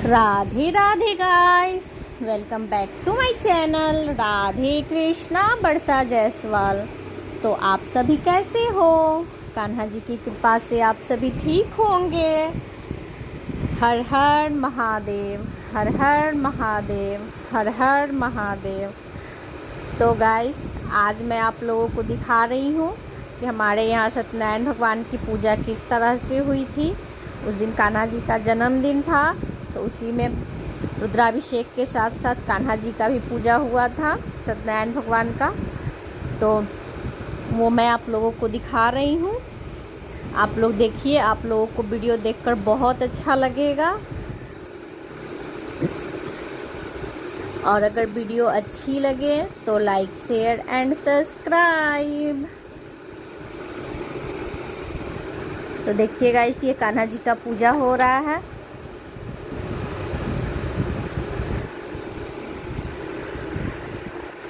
Radhe Radhe guys, welcome back to my channel Radhe Krishna Barsa Jaiswal. तो आप सभी कैसे हो? कान्हा जी की कृपा से आप सभी ठीक होंगे। हर हर महादेव, हर हर महादेव, हर हर महादेव। तो गाइस, आज मैं आप लोगों को दिखा रही हूँ कि हमारे यहाँ सत्यनारायण भगवान की पूजा किस तरह से हुई थी। उस दिन कान्हा जी का जन्मदिन था, तो उसी में रुद्राभिषेक के साथ साथ कान्हा जी का भी पूजा हुआ था, सत्यनारायण भगवान का। तो वो मैं आप लोगों को दिखा रही हूँ। आप लोग देखिए, आप लोगों को वीडियो देखकर बहुत अच्छा लगेगा। और अगर वीडियो अच्छी लगे तो लाइक, शेयर एंड सब्सक्राइब। तो देखिएगा, इस ये कान्हा जी का पूजा हो रहा है।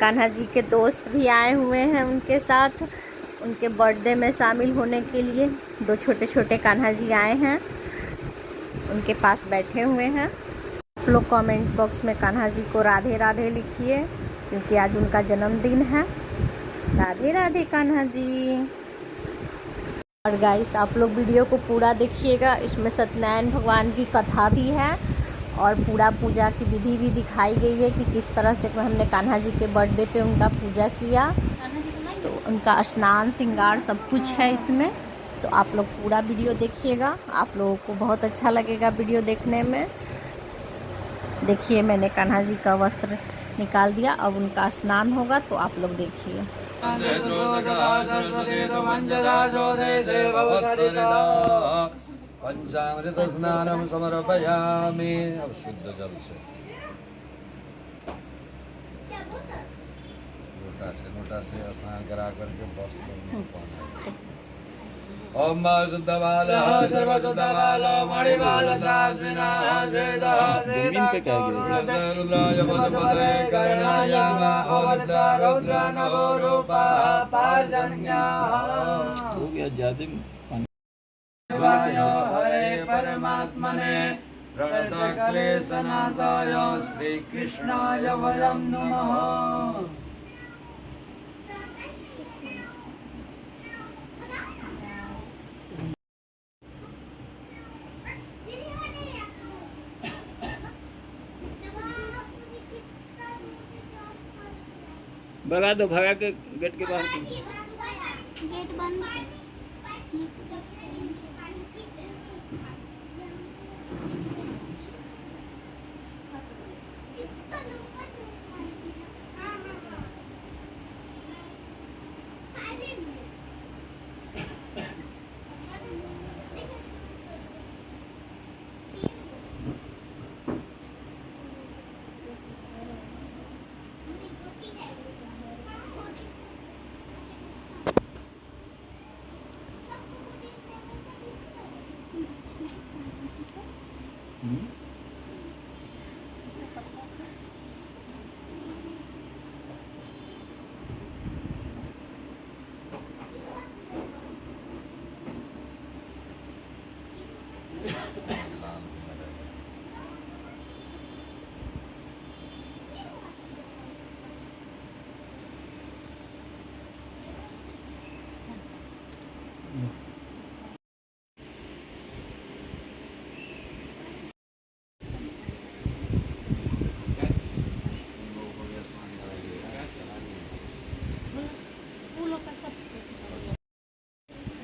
कान्हा जी के दोस्त भी आए हुए हैं उनके साथ, उनके बर्थडे में शामिल होने के लिए। दो छोटे छोटे कान्हा जी आए हैं, उनके पास बैठे हुए हैं। आप लोग कमेंट बॉक्स में कान्हा जी को राधे राधे लिखिए, क्योंकि आज उनका जन्मदिन है। राधे राधे कान्हा जी। और गाइस, आप लोग वीडियो को पूरा देखिएगा, इसमें सत्यनारायण भगवान की कथा भी है और पूरा पूजा की विधि भी दिखाई गई है कि किस तरह से हमने कान्हा जी के बर्थडे पे उनका पूजा किया। तो उनका स्नान श्रृंगार सब कुछ है इसमें। तो आप लोग पूरा वीडियो देखिएगा, आप लोगों को बहुत अच्छा लगेगा वीडियो देखने में। देखिए, मैंने कान्हा जी का वस्त्र निकाल दिया, अब उनका स्नान होगा, तो आप लोग देखिए। पंचामृत स्नानम समर्पयामि। अब शुद्ध जल से लोटा से स्नान करा करके वस्त्र ओम शुद्धबाल सर्वशुद्धबाल मणिबाल सास्मिनाः वेदः रुद्राय पदपदे कर्णाय रुद्र नवो रूपाः पार्जन्याः। हो गया ज्यादा। हरे परमात्मने प्रणतक्लेशनाशाय श्री कृष्णाय वयं नमः। भगा दो, भगा के गेट के बाहर। गेट बंद।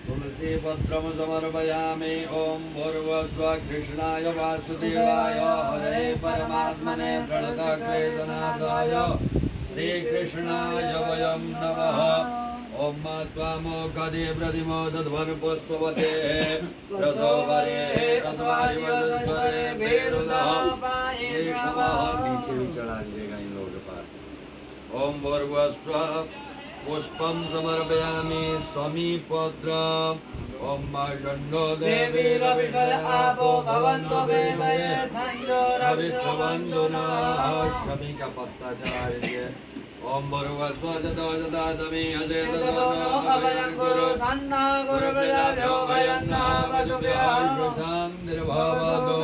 तुलसी पत्रम समर्पयामि। ओम भूर्भुवस्सुः कृष्णाय वासुदेवाय हरे परमात्मने प्रणतक्लेशनाशाय श्रीकृष्णाय वयं नमः। ओम त्वामोकदे प्रतिमोदध्वन पुष्पवते रसोवरे रसवायुवरे वेरुदः नीचे भी चढ़ा दीजिएगा इन लोगों के पास। ओम भूर्भुवस्सुः पुष्पं समर्पयामि समीपत्रम्। ओम मार्गण्डो देवी रविषय आपो भवन्तु वेदये संयोरविष्टबन्धु नः। शमी का पत्ता चढ़ा दीजिए। ओम भूर्भुवस्सुः जतो जता समी हसे ततो अभयं गुरु सन्ना गुरुभ्यो भयं नः वसुभ्यः शान्तिर्भवतु।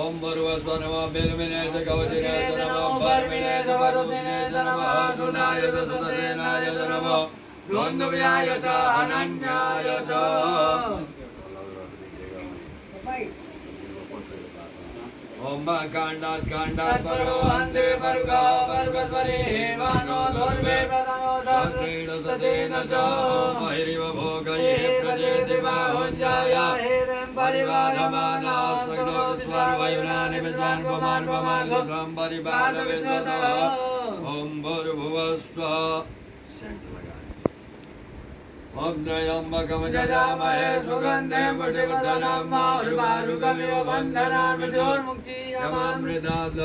ओम भर्गवस्व नमः बेलमिने च कवचिने च नमः भर्मिने च वरुदिने च नमः सुनाय च सुतसेनाय च नमः द्वन्द्वव्याय च अनन्याय च ओम कांडात कांडात परो अन्ते पर्गा पर्गस्वरे हेवानो दुर्वे प्रथमो सत्रेण सतेन च महिरिव भोगये प्रजेति बाहुञ्जाय हेदं परिवारमाना सगलो विश्वर्वयुनानि विश्वान् पुमान् पुमान् लुकं परिवारविश्वतः ओम भूर्भुवस्वः ओम त्र्यम्बकं यजामहे सुगन्धिं पुष्टिवर्धनम् उर्वारुकमिव बन्धनान् मृत्योर्मुक्षीयमामृतात्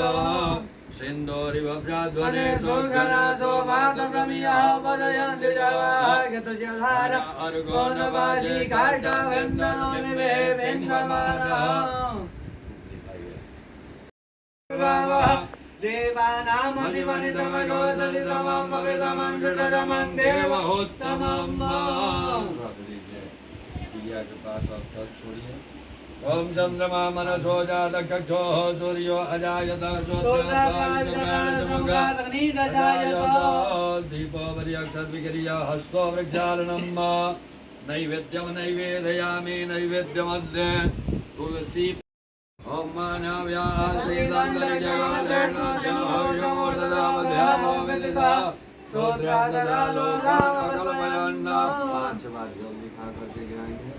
सिन्दूरिव प्राध्वने सुर्गनाथो वातप्रमियः पदयन्ति जवागतजलधारा अर्गोणवाजी कार्षावेन्दनोमिवे वेन्दमानः देवानामधिपनितमयोदलितमं भवितमं जुटतमं देवहोत्तमं दिया के पास आप चल छोड़िए ओम चंद्रमा मनसो जात चक्षुः सूर्यो अजायत दीपो वर्यक्षद्विक्रिया हस्तो वृक्षालनम् नैवेद्यं नैवेदयामि नैवेद्यमध्ये तुलसी ओम मानव्यासीदन्तरिजगोदयनोर्जमोर्ददामध्यामो विदिता सोद्रागदालोकामकल्पयन्ना 5 बार जल्दी खा करके गिराएंगे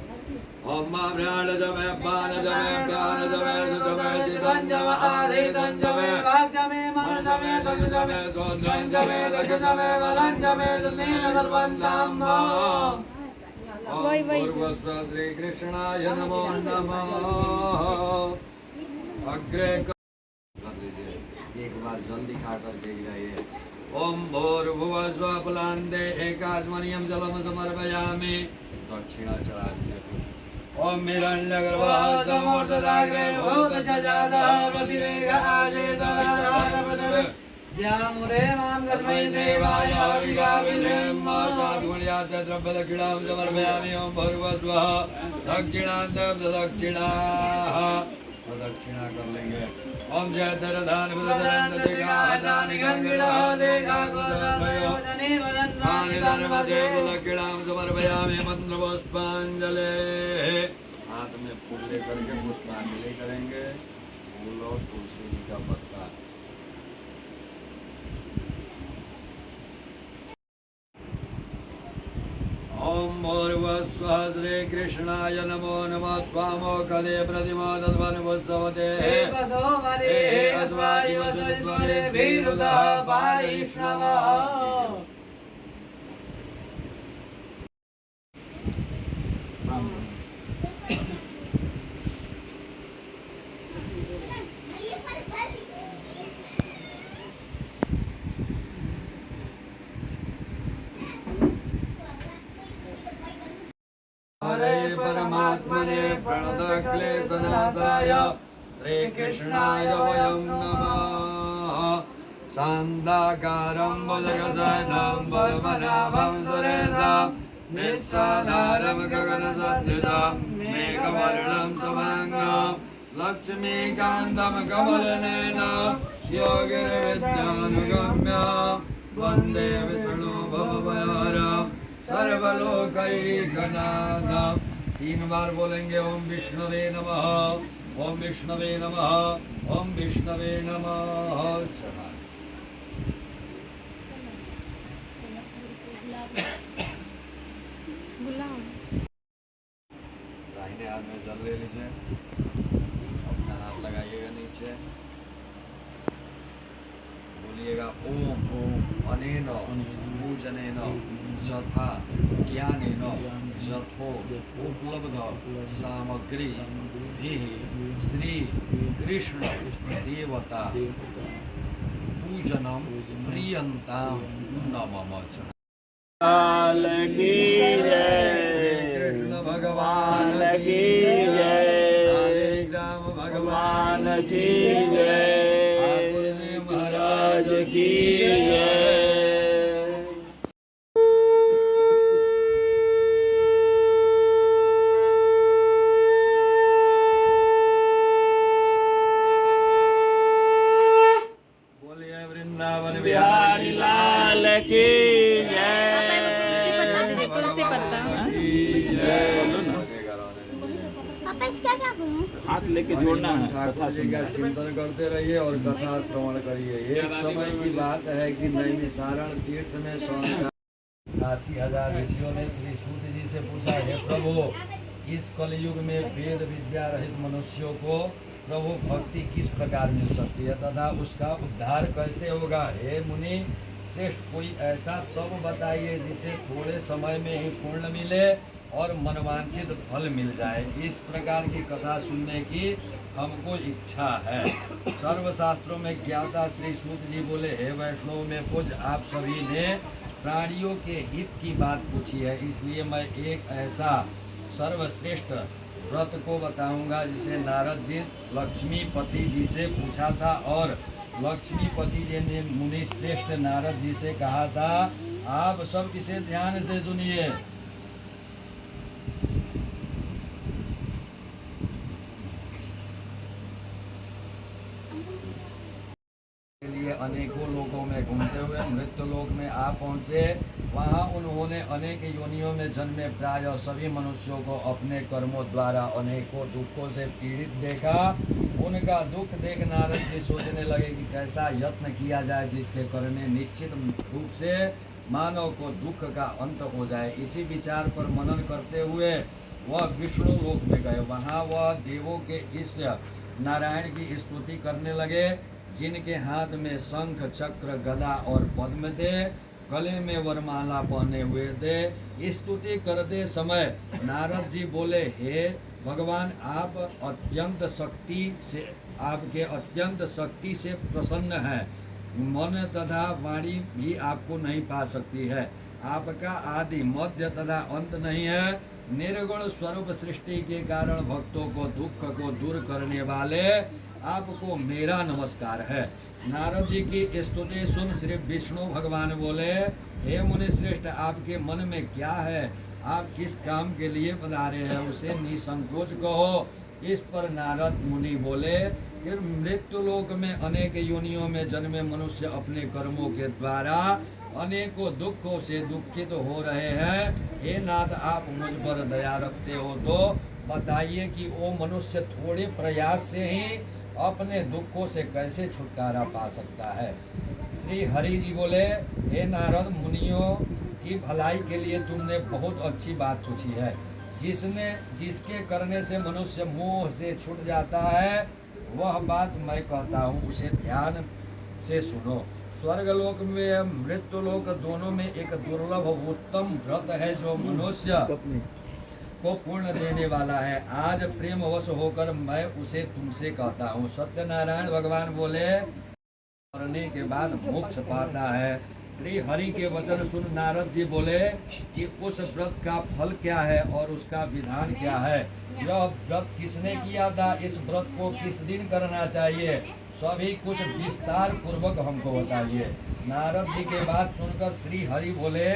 ओम माभ्राणजमे पानजमे ज्ञानजमे दुतमे चितंजमे आदितंजमे वाक्जमे मनजमे तजुजमे सोद्रंजमे दशजमे वलंजमे दुनीनदर्बन्धम् ओम भूर्भुवस्व श्री कृष्णाय नमो नमः अग्रे एक बार जल्दी खा करके गिराइए ओम भूर्भुवस्व प्लान्ते एकास्मनियं जलम समर्पयामि दक्षिणा चढ़ा दीजिए ओम हिरण्यगर्भः समूर्धदाग्रे भूतशजातः प्रतिरेखाजेतराधारपदवे ध्यामुरे मां तस्मै देवाय हविषाविधेम साधुगुण्यात् द्रव्यदक्षिणां समर्पयामि ओम भूर्भुवस्वः दक्षिणान्तं प्रदक्षिणाः प्रदक्षिणा कर लेंगे ओम जय धरधान बुधधरन दिगादानि गंगणः देगागोदभयो जने वदन्नानि धर्मजे प्रदक्षिणां समर्पयामि मंत्रपुष्पांजलि हाथ में फूल लेकर के पुष्पांजलि करेंगे फूल और तुलसी जी का पत्ता ओम भूर्भुवस्वः श्री कृष्णाय नमो नमः त्वामोखदे प्रतिमा तद्वनुवत्सवते वसोमरे अस्वारि वसुज्वरे विरुद्धः पारिष्णवः हरे परमात्मने प्रणतक्लेशनाशाय श्रीकृष्णाय वयं नमः शान्ताकारं भुजगशयनं पद्मनाभं सुरेशं निःसाधारं गगनसदृशं मेघवर्णं शुभाङ्गं लक्ष्मीकान्तं कमलनयनं योगिर्विद्यानुगम्यं वन्दे विष्णु भवभयहरं सर्वलोकैकनाथं 3 बार बोलेंगे ओम विष्णवे नमः ओम विष्णवे नमः ओम विष्णवे नमः चला दाहिने हाथ में जल ले लीजिए अपना हाथ लगाइएगा नीचे बोलिएगा ओम अनेन पूजनेन यथा ज्ञानेन यथो उपलब्ध सामग्री श्री कृष्ण देवता पूजनम प्रियंताम नमः कृष्ण भगवान की जय शालिग्राम भगवान की जय ठाकुर जी महाराज की जय हाथ लेके जोड़ना है, ठाकुर कथा जी का सुनना है। चिंतन करते रहिए और कथा श्रवण करिए। एक समय की बात है कि नैमिषारण तीर्थ में सोने 80,000 ऋषियों ने श्री सूत जी से पूछा, हे प्रभु, इस कलयुग में वेद विद्या रहित मनुष्यों को प्रभु भक्ति किस प्रकार मिल सकती है तथा उसका उद्धार कैसे होगा। हे मुनि श्रेष्ठ, कोई ऐसा तब बताइए जिसे थोड़े समय में ही पूर्ण मिले और मनवांछित फल मिल जाए। इस प्रकार की कथा सुनने की हमको इच्छा है। सर्वशास्त्रों में ज्ञाता श्री सूत जी बोले, हे वैष्णव में पूज्य, आप सभी ने प्राणियों के हित की बात पूछी है, इसलिए मैं एक ऐसा सर्वश्रेष्ठ व्रत को बताऊंगा जिसे नारद जी लक्ष्मीपति जी से पूछा था और लक्ष्मीपति जी ने मुनि श्रेष्ठ नारद जी से कहा था। आप सब इसे ध्यान से सुनिए। के लिए अनेकों लोकों में घूमते हुए मृत्यु लोक में आ पहुँचे। वहाँ उन्होंने अनेक योनियों में जन्मे प्राय सभी मनुष्यों को अपने कर्मों द्वारा अनेकों दुखों से पीड़ित देखा। उनका दुख देख नारद जी सोचने लगे कि कैसा यत्न किया जाए जिसके करने निश्चित रूप से मानव को दुख का अंत हो जाए। इसी विचार पर मनन करते हुए वह विष्णु लोक में गए। वहाँ वह देवों के इस नारायण की स्तुति करने लगे, जिनके हाथ में शंख चक्र गदा और पद्म थे, गले में वरमाला पहने हुए थे। स्तुति करते समय नारद जी बोले, हे भगवान, आप अत्यंत शक्ति से आपके अत्यंत शक्ति से प्रसन्न हैं। मन तथा वाणी भी आपको नहीं पा सकती है। आपका आदि मध्य तथा अंत नहीं है। निर्गुण स्वरूप सृष्टि के कारण भक्तों को दुख को दूर करने वाले आपको मेरा नमस्कार है। नारद जी की स्तुति सुन श्री विष्णु भगवान बोले, हे मुनि श्रेष्ठ, आपके मन में क्या है? आप किस काम के लिए पधारे हैं उसे निसंकोच कहो। इस पर नारद मुनि बोले, फिर मृत्यु लोक में अनेक योनियों में जन्मे मनुष्य अपने कर्मों के द्वारा अनेकों दुखों से दुखित हो रहे हैं। हे नाथ, आप मुझ पर दया रखते हो तो बताइए कि वो मनुष्य थोड़े प्रयास से ही अपने दुखों से कैसे छुटकारा पा सकता है। श्री हरि जी बोले, हे नारद, मुनियों की भलाई के लिए तुमने बहुत अच्छी बात पूछी है। जिसके करने से मनुष्य मोह से छूट जाता है, वह बात मैं कहता हूँ, उसे ध्यान से सुनो। स्वर्गलोक में मृत्यु लोक दोनों में एक दुर्लभ उत्तम व्रत है जो मनुष्य को पूर्ण देने वाला है। आज प्रेमवश होकर मैं उसे तुमसे कहता हूँ। सत्यनारायण भगवान बोले, मरने के बाद मोक्ष पाता है। श्री हरि के वचन सुन नारद जी बोले कि उस व्रत का फल क्या है और उसका विधान क्या है। यह व्रत किसने किया था, इस व्रत को किस दिन करना चाहिए, सभी कुछ विस्तार पूर्वक हमको बताइए। नारद जी के बात सुनकर श्री हरि बोले,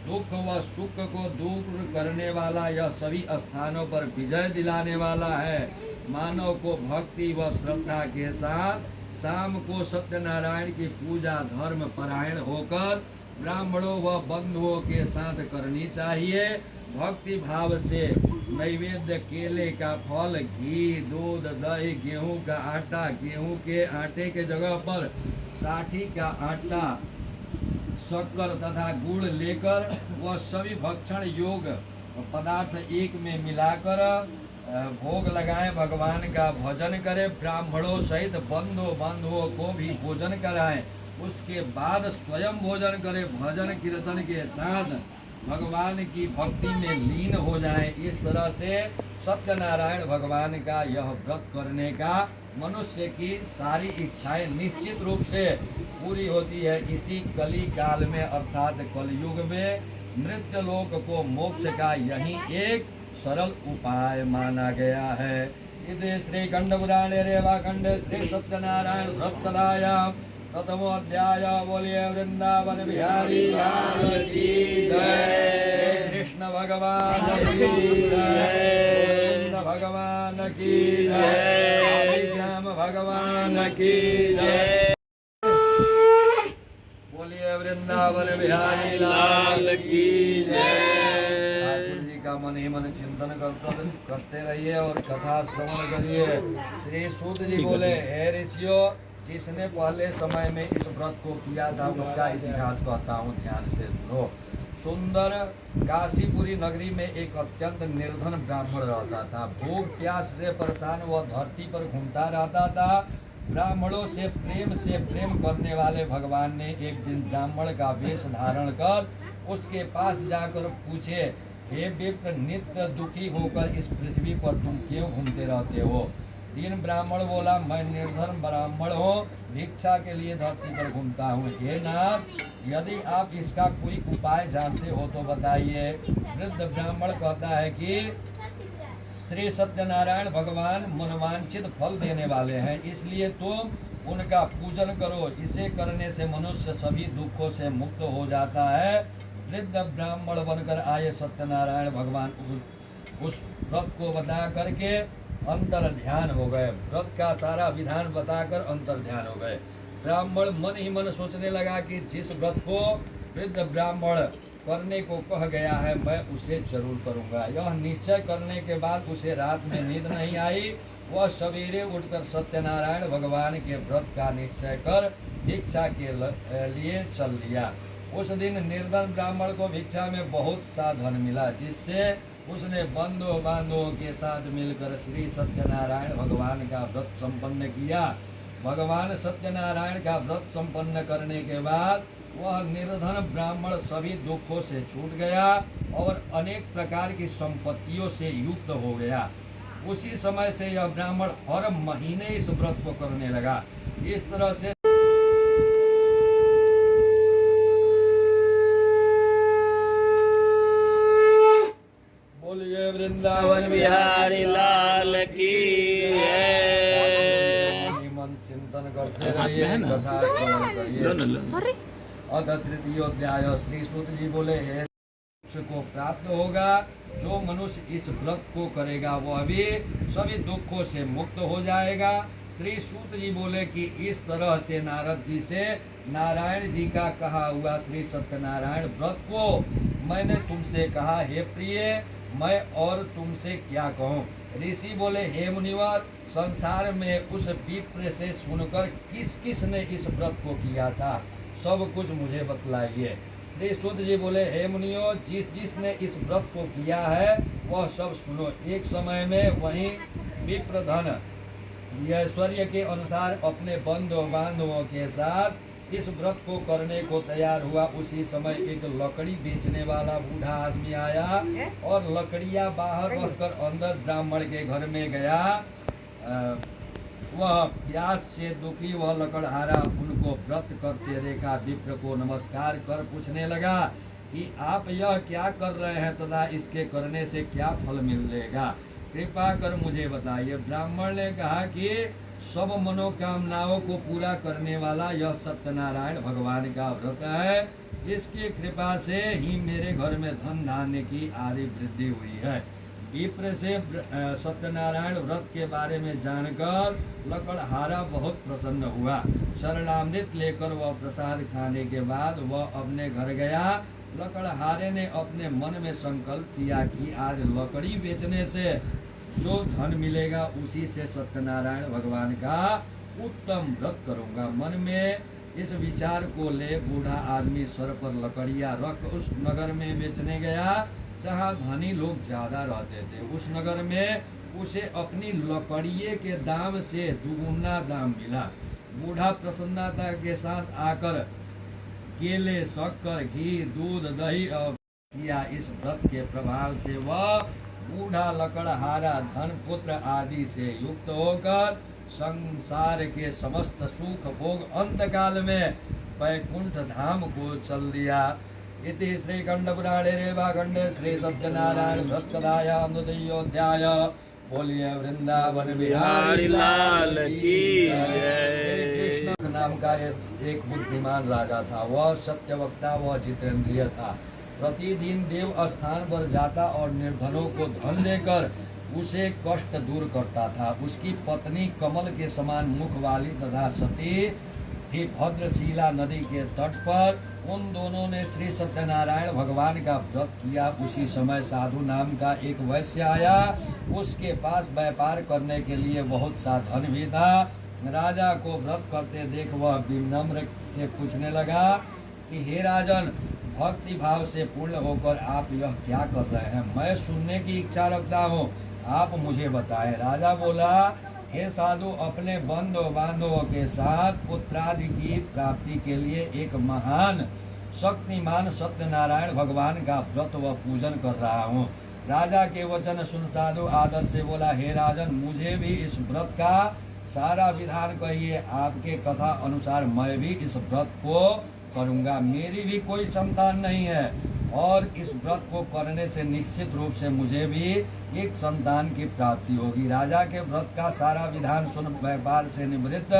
दुख व सुख को दूर करने वाला यह सभी स्थानों पर विजय दिलाने वाला है। मानव को भक्ति व श्रद्धा के साथ शाम को सत्यनारायण की पूजा धर्म परायण होकर ब्राह्मणों व बंधुओं के साथ करनी चाहिए। भक्ति भाव से नैवेद्य केले का फल, घी, दूध, दही, गेहूं का आटा, गेहूं के आटे के जगह पर साठी का आटा, शक्कर तथा गुड़ लेकर वह सभी भक्षण योग पदार्थ एक में मिलाकर भोग लगाएं, भगवान का भजन करें, ब्राह्मणों सहित बंधुओं को भी भोजन कराएं। उसके बाद स्वयं भोजन करें, भजन कीर्तन के साथ भगवान की भक्ति में लीन हो जाएं। इस तरह से सत्यनारायण भगवान का यह व्रत करने का मनुष्य की सारी इच्छाएं निश्चित रूप से पूरी होती है। इसी कली काल में अर्थात कलयुग में मृत्यु लोक को मोक्ष का यही एक सरल उपाय माना गया है। इति श्री खंड पुराणे रेवाखंड श्री सत्यनारायण व्रतकथायां प्रथमोऽध्याय। बोलिए वृंदावन बिहारी लाल की जय। श्री कृष्ण भगवान की जय। गोविंद भगवान की जय। श्रीराम भगवान की जय। बोलिए वृंदावन बिहारी लाल की जय। ठाकुर जी का मन ही मन चिंतन करते रहिए और कथा श्रवण करिए। श्री सूत जी बोले, हे ऋषियों, जिसने पहले समय में इस व्रत को किया था उसका इतिहास कहता हूँ, ध्यान से सुनो। सुंदर काशीपुरी नगरी में एक अत्यंत निर्धन ब्राह्मण रहता था। भूख प्यास से परेशान वह धरती पर घूमता रहता था। ब्राह्मणों से प्रेम करने वाले भगवान ने एक दिन ब्राह्मण का वेश धारण कर उसके पास जाकर पूछे, हे विप्र, नित्य दुखी होकर इस पृथ्वी पर तुम क्यों घूमते रहते हो? तीन ब्राह्मण बोला, मैं निर्धन ब्राह्मण हूँ, भिक्षा के लिए धरती पर घूमता हूँ। हे नाथ, यदि आप इसका कोई उपाय जानते हो तो बताइए। वृद्ध ब्राह्मण कहता है कि श्री सत्यनारायण भगवान मनवांछित फल देने वाले हैं, इसलिए तुम उनका पूजन करो। इसे करने से मनुष्य सभी दुखों से मुक्त हो जाता है। वृद्ध ब्राह्मण बनकर आए सत्यनारायण भगवान उस व्रत को बता करके अंतर ध्यान हो गए। व्रत का सारा विधान बताकर अंतर ध्यान हो गए। ब्राह्मण मन ही मन सोचने लगा कि जिस व्रत को वृद्ध ब्राह्मण करने को कह गया है मैं उसे जरूर करूंगा। यह निश्चय करने के बाद उसे रात में नींद नहीं आई। वह सवेरे उठकर सत्यनारायण भगवान के व्रत का निश्चय कर भिक्षा के लिए चल दिया। उस दिन निर्धन ब्राह्मण को भिक्षा में बहुत सा धन मिला, जिससे उसने बंधुओं बांधवों के साथ मिलकर श्री सत्यनारायण भगवान का व्रत संपन्न किया। भगवान सत्यनारायण का व्रत संपन्न करने के बाद वह निर्धन ब्राह्मण सभी दुखों से छूट गया और अनेक प्रकार की संपत्तियों से युक्त हो गया। उसी समय से यह ब्राह्मण हर महीने इस व्रत को करने लगा। इस तरह से बोलिए वृंदावन बिहारी लाल की मन चिंतन करते रहिए, कथा श्रवण करिए। अथ तृतीयोध्याय। श्री सूत जी बोले, हे को प्राप्त होगा, जो मनुष्य इस व्रत को करेगा वह भी सभी दुखों से मुक्त हो जाएगा। श्री सूत जी बोले कि इस तरह से नारद जी से नारायण जी का कहा हुआ श्री सत्यनारायण व्रत को मैंने तुमसे कहा। हे प्रिय, मैं और तुमसे क्या कहूँ? ऋषि बोले, हे मुनिवर, संसार में उस विप्र से सुनकर किस किस ने इस व्रत को किया था, सब कुछ मुझे बतलाइए। श्री सूत जी बोले, हे मुनियों, जिसने इस व्रत को किया है वह सब सुनो। एक समय में वहीं विप्रधन ऐश्वर्य के अनुसार अपने बंधु बांधवों के साथ इस व्रत को करने को तैयार हुआ। उसी समय एक लकड़ी बेचने वाला बूढ़ा आदमी आया और लकड़ियां बाहर रखकर अंदर ब्राह्मण के घर में गया। वह प्यास से दुखी वह लकड़हारा उनको व्रत करते देखा। विप्र को नमस्कार कर पूछने लगा कि आप यह क्या कर रहे हैं तथा इसके करने से क्या फल मिलेगा, कृपा कर मुझे बताइए। ब्राह्मण ने कहा कि सब मनोकामनाओं को पूरा करने वाला यह सत्यनारायण भगवान का व्रत है। इसकी कृपा से ही मेरे घर में धन धान्य की आदि वृद्धि हुई है। विप्र से सत्यनारायण व्रत के बारे में जानकर लकड़हारा बहुत प्रसन्न हुआ। शरणामृत लेकर वह प्रसाद खाने के बाद वह अपने घर गया। लकड़हारे ने अपने मन में संकल्प किया कि आज लकड़ी बेचने से जो धन मिलेगा उसी से सत्यनारायण भगवान का उत्तम व्रत करूंगा। मन में इस विचार को ले बूढ़ा आदमी सर पर लकड़ियां रख उस नगर में बेचने गया जहाँ धनी लोग ज्यादा रहते थे। उस नगर में उसे अपनी लकड़िये के दाम से दुगुना दाम मिला। बूढ़ा प्रसन्नता के साथ आकर केले, शक्कर, घी, दूध, दही और किया। इस व्रत के प्रभाव से वह बूढ़ा लकड़हारा धन पुत्र आदि से युक्त होकर संसार के समस्त सुख भोग अंतकाल में वैकुंठ धाम को चल दिया। इति श्री खंड पुराणे रेवाखंडे श्री सत्यनारायण व्रत कथायां द्वितीयोध्याय। बोलिए वृंदावन बिहारी लाल की जय। कृष्ण नाम का एक बुद्धिमान राजा था। वह सत्यवक्ता व जितेंद्रिय था। प्रतिदिन देव स्थान पर जाता और निर्धनों को धन देकर उसे कष्ट दूर करता था। उसकी पत्नी कमल के समान मुख वाली तथा सती थी भद्रशिला नदी के तट पर। उन दोनों ने श्री सत्यनारायण भगवान का व्रत किया। उसी समय साधु नाम का एक वैश्य आया। उसके पास व्यापार करने के लिए बहुत सा धन भी था। राजा को व्रत करते देख वह विनम्र से पूछने लगा कि हे राजन, भक्ति भाव से पूर्ण होकर आप यह क्या कर रहे हैं? मैं सुनने की इच्छा रखता हूँ, आप मुझे बताएं। राजा बोला, हे साधु, अपने बंधु बांधवों के साथ पुत्रादि की प्राप्ति के लिए एक महान शक्तिमान सत्यनारायण भगवान का व्रत व पूजन कर रहा हूँ। राजा के वचन सुन साधु आदर से बोला, हे राजन, मुझे भी इस व्रत का सारा विधान कहिए। आपके कथा अनुसार मैं भी इस व्रत को करूँगा। मेरी भी कोई संतान नहीं है और इस व्रत को करने से निश्चित रूप से मुझे भी एक संतान की प्राप्ति होगी। राजा के व्रत का सारा विधान सुन व्यापार से निवृत्त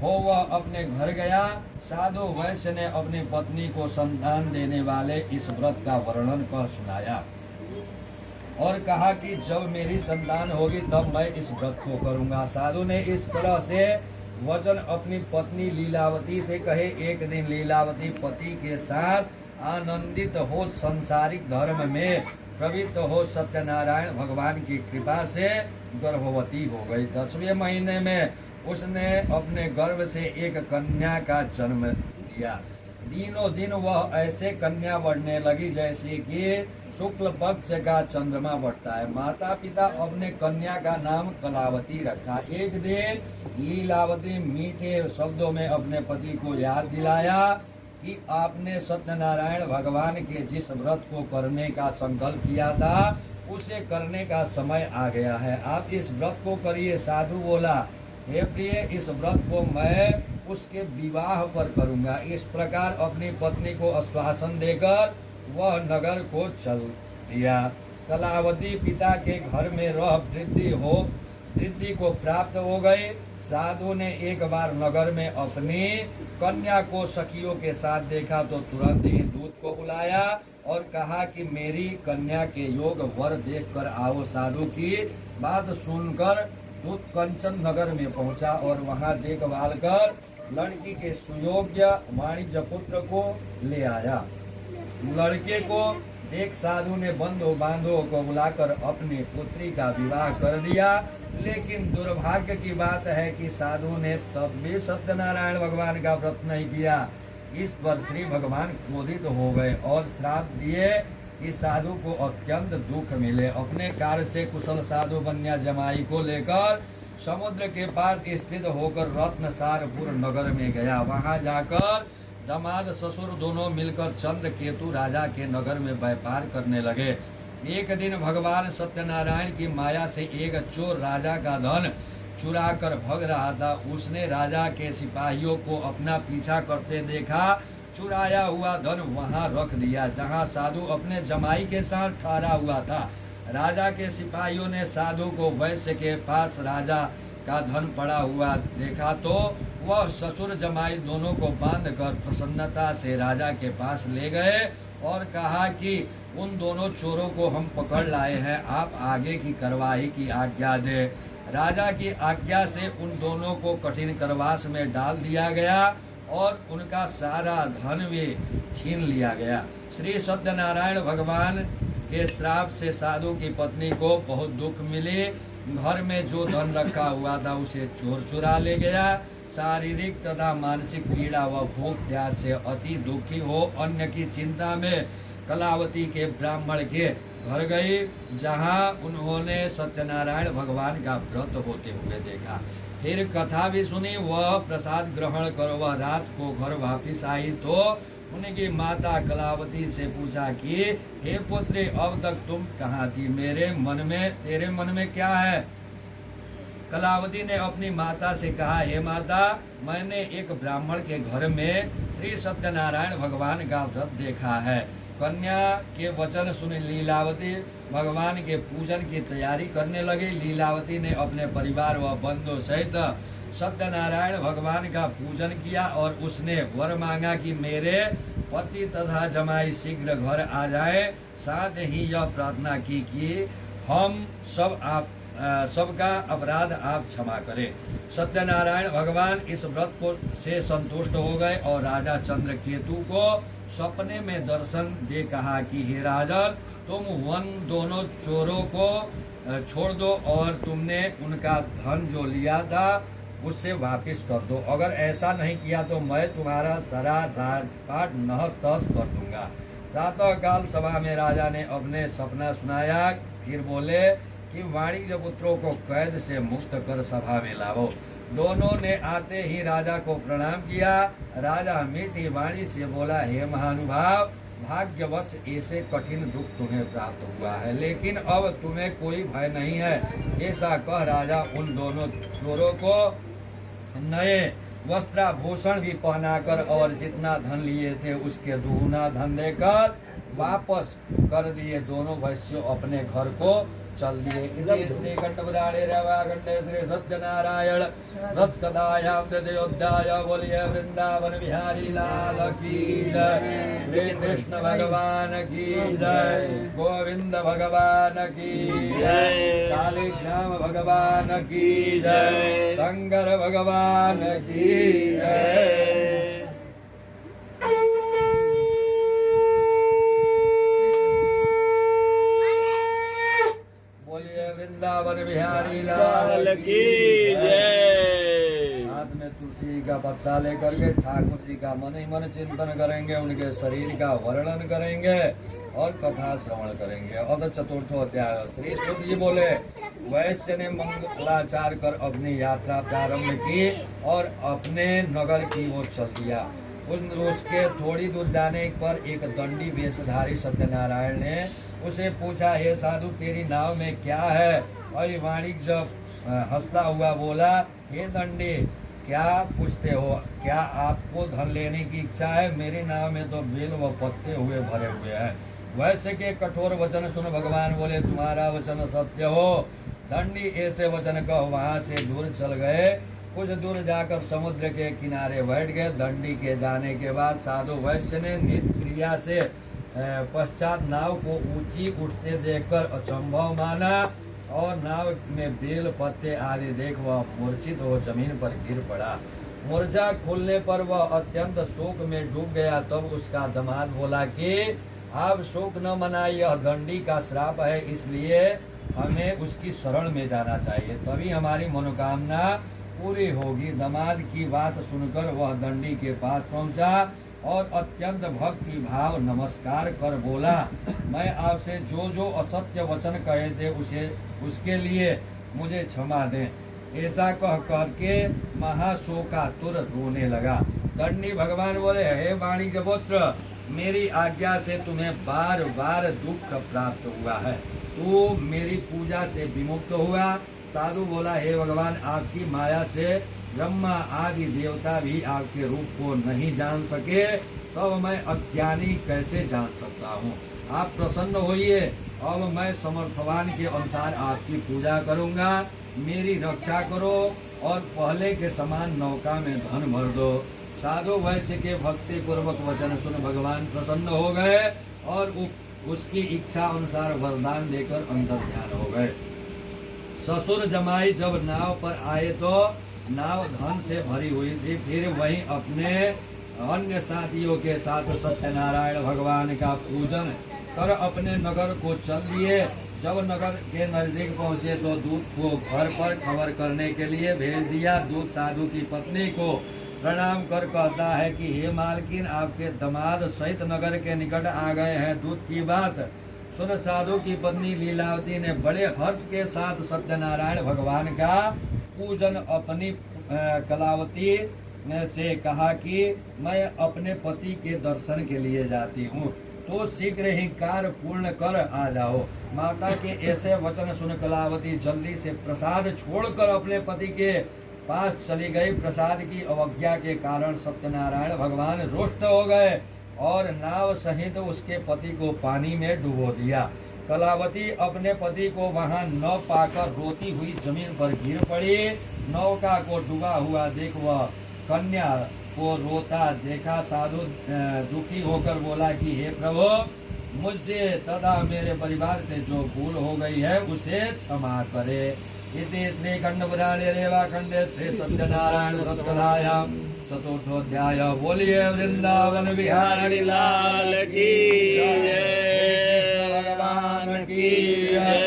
हो वह अपने घर गया। साधु वैश्य ने अपनी पत्नी को संतान देने वाले इस व्रत का वर्णन कर सुनाया और कहा कि जब मेरी संतान होगी तब मैं इस व्रत को करूँगा। साधु ने इस तरह से वचन अपनी पत्नी लीलावती से कहे। एक दिन लीलावती पति के साथ आनंदित हो संसारिक धर्म में प्रवृत्त हो सत्यनारायण भगवान की कृपा से गर्भवती हो गई। 10वें महीने में उसने अपने गर्भ से एक कन्या का जन्म दिया। दिनों दिन वह ऐसे कन्या बढ़ने लगी जैसे कि शुक्ल पक्ष का चंद्रमा बढ़ता है। माता पिता अपने कन्या का नाम कलावती रखा। एक दिन लीलावती मीठे शब्दों में अपने पति को याद दिलाया कि आपने सत्यनारायण भगवान के जिस व्रत को करने का संकल्प किया था उसे करने का समय आ गया है। आप इस व्रत को करिए। साधु बोला, हे प्रिय, इस व्रत को मैं उसके विवाह पर करूंगा। इस प्रकार अपनी पत्नी को आश्वासन देकर वह नगर को चल दिया। कलावती पिता के घर में रह वृद्धि को प्राप्त हो गई। साधु ने एक बार नगर में अपनी कन्या को सखियों के साथ देखा तो तुरंत ही दूत को बुलाया और कहा कि मेरी कन्या के योग वर देखकर आओ। साधु की बात सुनकर दूत कंचन नगर में पहुंचा और वहां देखभाल कर लड़की के सुयोग्य वाणिज्य पुत्र को ले आया। लड़के को देख साधु ने बंधु बांधवों को बुलाकर अपनी पुत्री का विवाह कर दिया। लेकिन दुर्भाग्य की बात है कि साधु ने तब भी सत्यनारायण भगवान का व्रत नहीं किया। इस पर श्री भगवान क्रोधित हो गए और श्राप दिए कि साधु को अत्यंत दुख मिले। अपने कार्य से कुशल साधु बन्या जमाई को लेकर समुद्र के पास स्थित होकर रत्नसारपुर नगर में गया। वहां जाकर दामाद ससुर दोनों मिलकर चंद्र केतु राजा के नगर में व्यापार करने लगे। एक दिन भगवान सत्यनारायण की माया से एक चोर राजा का धन चुरा कर भग रहा था। उसने राजा के सिपाहियों को अपना पीछा करते देखा। चुराया हुआ धन वहां रख दिया जहां साधु अपने जमाई के साथ ठहरा हुआ था। राजा के सिपाहियों ने साधु को वैश्य के पास राजा का धन पड़ा हुआ देखा तो वह ससुर जमाई दोनों को बांधकर प्रसन्नता से राजा के पास ले गए और कहा कि उन दोनों चोरों को हम पकड़ लाए हैं, आप आगे की कार्रवाई की आज्ञा दे। राजा की आज्ञा से उन दोनों को कठिन कारावास में डाल दिया गया और उनका सारा धन भी छीन लिया गया। श्री सत्यनारायण भगवान के श्राप से साधु की पत्नी को बहुत दुख मिले। घर में जो धन रखा हुआ था उसे चोर चुरा ले गया। शारीरिक तथा मानसिक पीड़ा व भूख प्यास से अति दुखी हो अन्य की चिंता में कलावती के ब्राह्मण के घर गई, जहां उन्होंने सत्यनारायण भगवान का व्रत होते हुए देखा। फिर कथा भी सुनी। वह प्रसाद ग्रहण कर वह रात को घर वापिस आई तो उनकी माता कलावती से पूछा कि हे पुत्री, अब तक तुम कहाँ थी? तेरे मन में क्या है? कलावती ने अपनी माता से कहा, हे माता, मैंने एक ब्राह्मण के घर में श्री सत्यनारायण भगवान का व्रत देखा है। कन्या के वचन सुन लीलावती भगवान के पूजन की तैयारी करने लगी। लीलावती ने अपने परिवार व बंधु सहित सत्यनारायण भगवान का पूजन किया और उसने वर मांगा कि मेरे पति तथा जमाई शीघ्र घर आ जाए। साथ ही यह प्रार्थना की कि हम सब सबका अपराध आप क्षमा करें। सत्यनारायण भगवान इस व्रत को से संतुष्ट हो गए और राजा चंद्रकेतु को सपने में दर्शन दे कहा कि हे राजन, तुम वन दोनों चोरों को छोड़ दो और तुमने उनका धन जो लिया था उससे वापस कर दो। अगर ऐसा नहीं किया तो मैं तुम्हारा सारा राजपाट नहस तहस कर दूंगा। प्रातः काल सभा में राजा ने अपने सपना सुनाया। फिर बोले कि वाणिज्य पुत्रों को कैद से मुक्त कर सभा में लाओ। दोनों ने आते ही राजा को प्रणाम किया। राजा मीठी वाणी से बोला, हे महानुभाव, भाग्यवश ऐसे कठिन दुख तुम्हें प्राप्त हुआ है, लेकिन अब तुम्हें कोई भय नहीं है। ऐसा कह राजा उन दोनों चोरों को नए वस्त्राभूषण भी पहनाकर और जितना धन लिए थे उसके दुगुना धन देकर वापस कर दिए। दोनों वैश्य अपने घर को चल दिए। इति श्री कंठपुराणे रेवाखंडे श्री सत्यनारायण रथ कथायां तदयोध्याय। बोलिए वृंदावन बिहारी लाल की जय, श्री कृष्ण भगवान की जय, गोविंद भगवान की जय, शालिग्राम भगवान की जय, शंकर भगवान की जय। वृंदावन बिहारी लाल की जय। हाथ में तुलसी का पत्ता लेकर के ठाकुर जी का मन ही मन चिंतन करेंगे, उनके शरीर का वर्णन करेंगे और कथा श्रवण करेंगे। और चतुर्थो अध्याय। श्री सूत जी बोले, वैश्य ने मंगलाचार कर अपनी यात्रा प्रारंभ की और अपने नगर की ओर चल दिया। उसके थोड़ी दूर जाने पर एक दंडी वेशधारी सत्यनारायण ने उसे पूछा, हे साधु, तेरी नाव में क्या है? और वाणिक जब हंसता हुआ बोला, हे दंडी, क्या पूछते हो? क्या आपको धन लेने की इच्छा है? मेरी नाव में तो बेल व पत्ते हुए भरे हुए हैं। वैश्य के कठोर वचन सुन भगवान बोले, तुम्हारा वचन सत्य हो। दंडी ऐसे वचन कह वहां से दूर चल गए। कुछ दूर जाकर समुद्र के किनारे बैठ गए। दंडी के जाने के बाद साधु वैश्य ने नित्य क्रिया से पश्चात नाव को ऊंची उठते देखकर अचंभव माना और नाव में बेल पत्ते आदि देख वह मूर्छित हो जमीन पर गिर पड़ा। मूर्छा खुलने पर वह अत्यंत शोक में डूब गया। तब उसका दामाद बोला कि आप शोक न मनाइए, यह दंडी का श्राप है, इसलिए हमें उसकी शरण में जाना चाहिए, तभी हमारी मनोकामना पूरी होगी। दामाद की बात सुनकर वह दंडी के पास पहुंचा और अत्यंत भक्ति भाव नमस्कार कर बोला, मैं आपसे जो जो असत्य वचन कहे थे उसके लिए मुझे क्षमा दें। ऐसा कह करके महाशोकातुर रोने लगा। दंडी भगवान बोले, हे वाणिज्य पुत्र, मेरी आज्ञा से तुम्हें बार बार दुख प्राप्त हुआ है, तू मेरी पूजा से विमुक्त हुआ। साधु बोला, हे भगवान, आपकी माया से ब्रह्मा आदि देवता भी आपके रूप को नहीं जान सके, तब मैं अज्ञानी कैसे जान सकता हूँ? आप प्रसन्न होइए, अब मैं समर्थवान के अनुसार आपकी पूजा करूँगा। मेरी रक्षा करो और पहले के समान नौका में धन भर दो। साधु वैश्य के भक्ति पूर्वक वचन सुन भगवान प्रसन्न हो गए और उसकी इच्छा अनुसार वरदान देकर अंतर ध्यान हो गए। ससुर जमाई जब नाव पर आए तो नाव धन से भरी हुई थी। फिर वहीं अपने अन्य साथियों के साथ सत्यनारायण भगवान का पूजन कर अपने नगर को चल दिए। जब नगर के नजदीक पहुंचे तो दूत को घर पर खबर करने के लिए भेज दिया। दूत साधु की पत्नी को प्रणाम कर कहता है कि हे मालकिन, आपके दामाद सहित नगर के निकट आ गए हैं। दूत की बात सुन साधु की पत्नी लीलावती ने बड़े हर्ष के साथ सत्यनारायण भगवान का पूजन अपनी कलावती से कहा कि मैं अपने पति के दर्शन के लिए जाती हूँ, तो शीघ्र ही कार्य पूर्ण कर आ जाओ। माता के ऐसे वचन सुन कलावती जल्दी से प्रसाद छोड़कर अपने पति के पास चली गई। प्रसाद की अवज्ञा के कारण सत्यनारायण भगवान रुष्ट हो गए और नाव सहित उसके पति को पानी में डुबो दिया। कलावती अपने पति को वहां न पाकर रोती हुई जमीन पर गिर पड़ी। नौका को डूबा हुआ देख वह कन्या को रोता देखा। साधु दुखी होकर बोला कि हे प्रभु, मुझसे तथा मेरे परिवार से जो भूल हो गई है उसे क्षमा करे। इति श्री खंड पुराणे रेवाखंडे श्री सत्यनारायण सप्तायाम चतुर्थोध्याय। बोलिए वृंदावन बिहारी लाल की जय, कृष्ण भगवान की जय,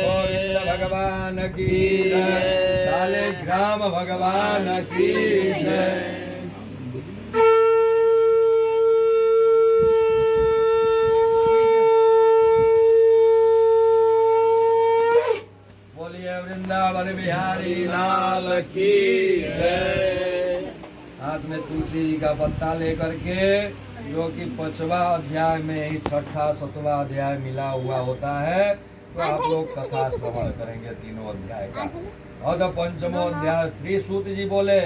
गोविंद भगवान की जय, शालिग्राम भगवान की जय। वृंदावन बिहारी लाल की जय। हाथ में तुलसी का पत्ता लेकर के, जो कि 5वां अध्याय में ही 6ठा 7वां अध्याय मिला हुआ होता है, तो आप लोग कथा श्रवण करेंगे तीनों अध्याय का। और 5वां अध्याय श्री सूत जी बोले,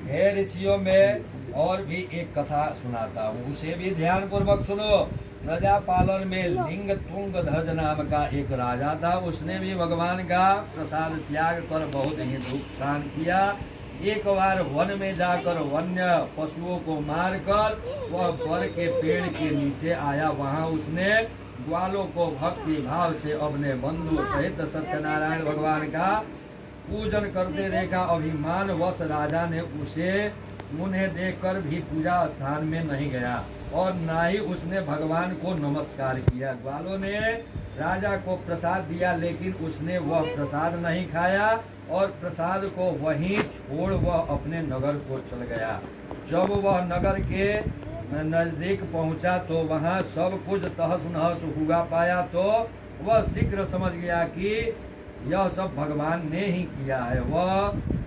हे ऋषियों में और भी एक कथा सुनाता हूँ, उसे भी ध्यान पूर्वक सुनो। प्रजा पालन में लिंग तुंग ध्वज नाम का एक राजा था। उसने भी भगवान का प्रसाद त्याग कर बहुत ही नुकसान किया। एक बार वन में जाकर वन्य पशुओं को मारकर वह बर के पेड़ के नीचे आया। वहां उसने ग्वालों को भक्ति भाव से अपने बंधु सहित सत्यनारायण भगवान का पूजन करते देखा। अभिमान वश राजा ने उसे उन्हें देखकर भी पूजा स्थान में नहीं गया और ना ही उसने भगवान को नमस्कार किया। ग्वालों ने राजा को प्रसाद दिया, लेकिन उसने वह प्रसाद नहीं खाया और प्रसाद को वहीं छोड़ वह अपने नगर को चल गया। जब वह नगर के नजदीक पहुंचा तो वहां सब कुछ तहस नहस हुआ पाया, तो वह शीघ्र समझ गया कि यह सब भगवान ने ही किया है। वह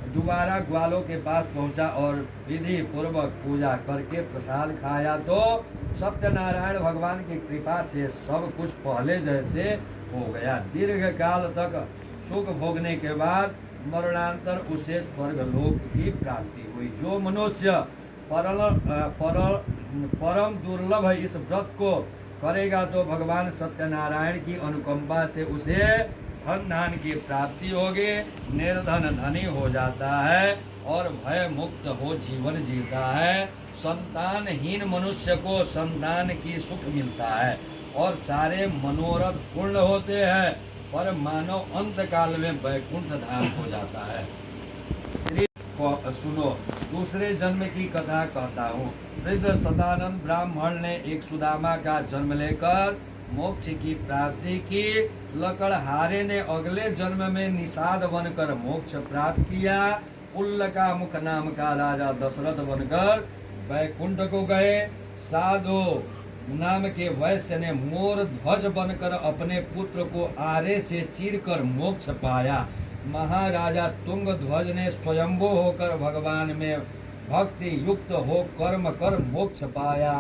दोबारा ग्वालों के पास पहुंचा और विधि पूर्वक पूजा करके प्रसाद खाया, तो सत्यनारायण भगवान की कृपा से सब कुछ पहले जैसे हो गया। दीर्घ काल तक सुख भोगने के बाद मरणांतर उसे स्वर्ग लोक की प्राप्ति हुई। जो मनुष्य परम दुर्लभ इस व्रत को करेगा तो भगवान सत्यनारायण की अनुकंपा से उसे धन धान की प्राप्ति होगी, निर्धन धनी हो जाता है और भय मुक्त हो जीवन जीता है। संतानहीन मनुष्य को संतान की सुख मिलता है और सारे मनोरथ पूर्ण होते हैं, पर मानव अंत काल में वैकुंठ धाम हो जाता है। श्री को सुनो, दूसरे जन्म की कथा कहता हूँ। वृद्ध सदानंद ब्राह्मण ने एक सुदामा का जन्म लेकर मोक्ष की प्राप्ति की। लकड़हारे ने अगले जन्म में निषाद बनकर मोक्ष प्राप्त किया। उल्लका मुख नाम का राजा दशरथ बनकर वैकुंठ को गए। साधु नाम के वैश्य ने मोर ध्वज बनकर अपने पुत्र को आरे से चीरकर मोक्ष पाया। महाराजा तुंग ध्वज ने स्वयंभू होकर भगवान में भक्ति युक्त हो कर्म कर मोक्ष पाया।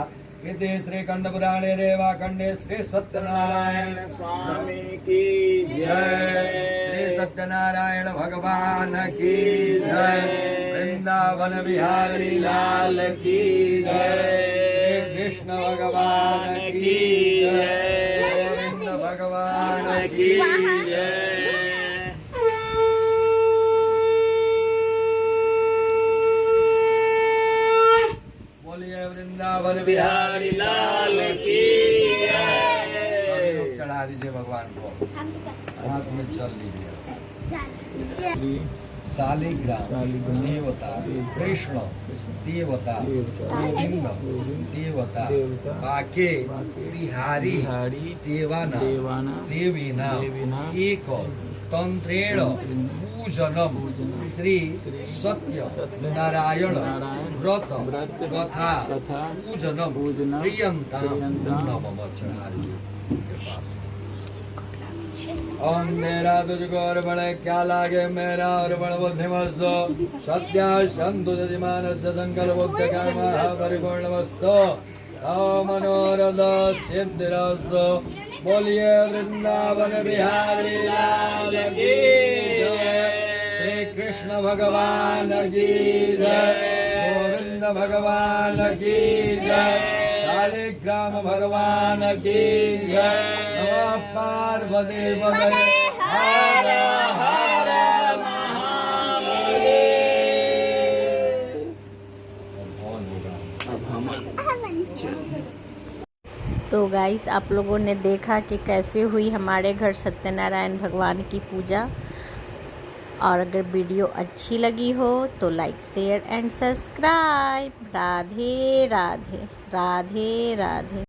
इति श्री खंड पुराणे रेवाखंडे श्री सत्यनारायण स्वामी की जय, श्री सत्यनारायण भगवान की जय, वृंदावन बिहारी लाल की जय, श्री कृष्ण भगवान की जय, गोविंद भगवान की जय। वृंदावन बिहारी लाल की जय। सभी लोग चढ़ा दीजिए भगवान को, हाथ में चल लीजिए। शालिग्राम देवता, कृष्ण देवता, गोविंद देवता, बाके बिहारी देवाना देवीना एक तंत्रेण पूजनम श्री सत्य नारायण व्रत कथा पूजनम प्रियंताम नमः। अंधेरा तुझको और बड़े क्या लागे मेरा और बड़ बुद्धिमस्तो सत्या संतु मानस्य संकल्प बुद्ध कर्म परिपूर्णमस्तु मनोरथ सिद्धिरस्तु। बोलिए वृंदावन बिहारी लाल की जय, श्री कृष्ण भगवान की जय, गोविंद भगवान की जय, शालिग्राम भगवान की जय। नमः पार्वती पतये हर हर महादेव। तो गाइस आप लोगों ने देखा कि कैसे हुई हमारे घर सत्यनारायण भगवान की पूजा। और अगर वीडियो अच्छी लगी हो तो like share and subscribe. Radhe Radhe, Radhe Radhe.